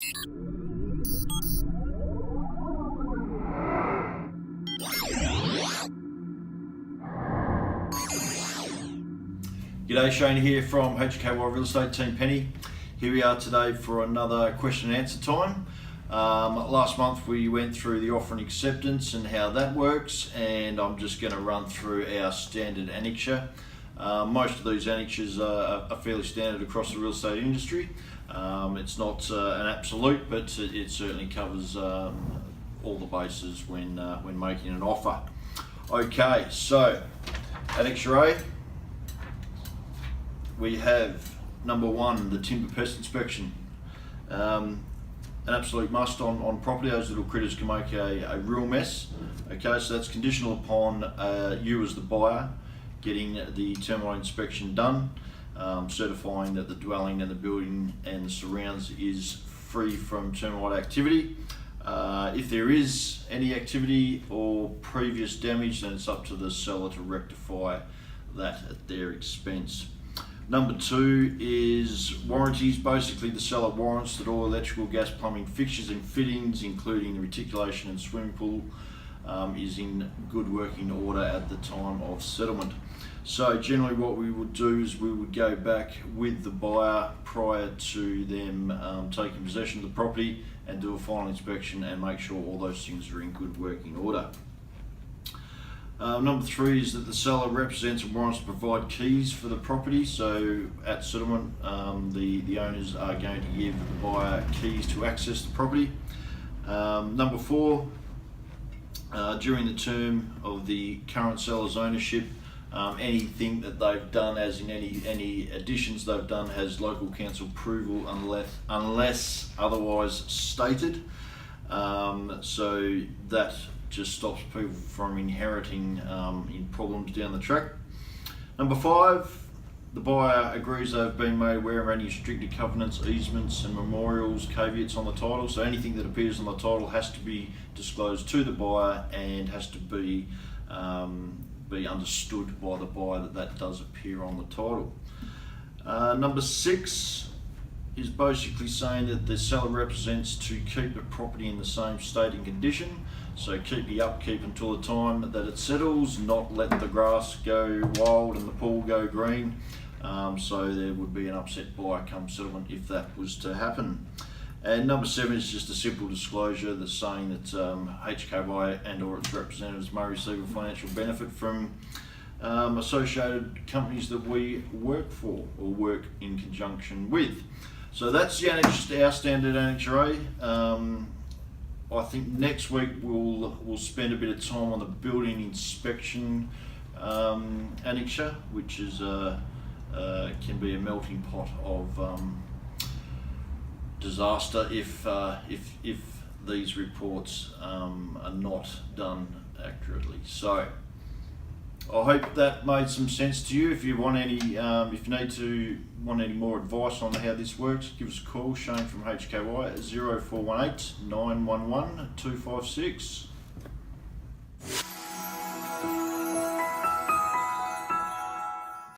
G'day, Shane here from HKY Real Estate Team Penny. Here we are today for another question and answer time. Last month we went through the offer and acceptance and how that works, and I'm just going to run through our standard annexure. Most of these annexures are fairly standard across the real estate industry. It's not an absolute, but it certainly covers all the bases when making an offer. Okay, so Annexure A. We have number one, the timber pest inspection. An absolute must on property. Those little critters can make a real mess. Okay, so that's conditional upon you as the buyer getting the termite inspection done, certifying that the dwelling and the building and the surrounds is free from termite activity. If there is any activity or previous damage, then it's up to the seller to rectify that at their expense. Number two is warranties. Basically, the seller warrants that all electrical, gas, plumbing fixtures and fittings, including the reticulation and swimming pool, is in good working order at the time of settlement. So generally what we would do is we would go back with the buyer prior to them taking possession of the property and do a final inspection and make sure all those things are in good working order. Number three is that the seller represents and warrants to provide keys for the property. So at settlement, the owners are going to give the buyer keys to access the property. Number four, during the term of the current seller's ownership, anything that they've done, as in any additions they've done, has local council approval unless otherwise stated. So that just stops people from inheriting in problems down the track. Number five, the buyer agrees they've been made aware of any restricted covenants, easements and memorials, caveats on the title. So anything that appears on the title has to be disclosed to the buyer and has to be understood by the buyer that does appear on the title. Number six is basically saying that the seller represents to keep the property in the same state and condition. So keep the upkeep until the time that it settles, not let the grass go wild and the pool go green. So there would be an upset buyer come settlement if that was to happen. And number seven is just a simple disclosure that's saying that HKY and or its representatives may receive a financial benefit from associated companies that we work for or work in conjunction with. So that's our standard Annexure A. I think next week we'll spend a bit of time on the building inspection annexure, which is can be a melting pot of disaster if these reports are not done accurately. So I hope that made some sense to you. If you want if you want any more advice on how this works, give us a call, Shane from HKY at 0418 911 256.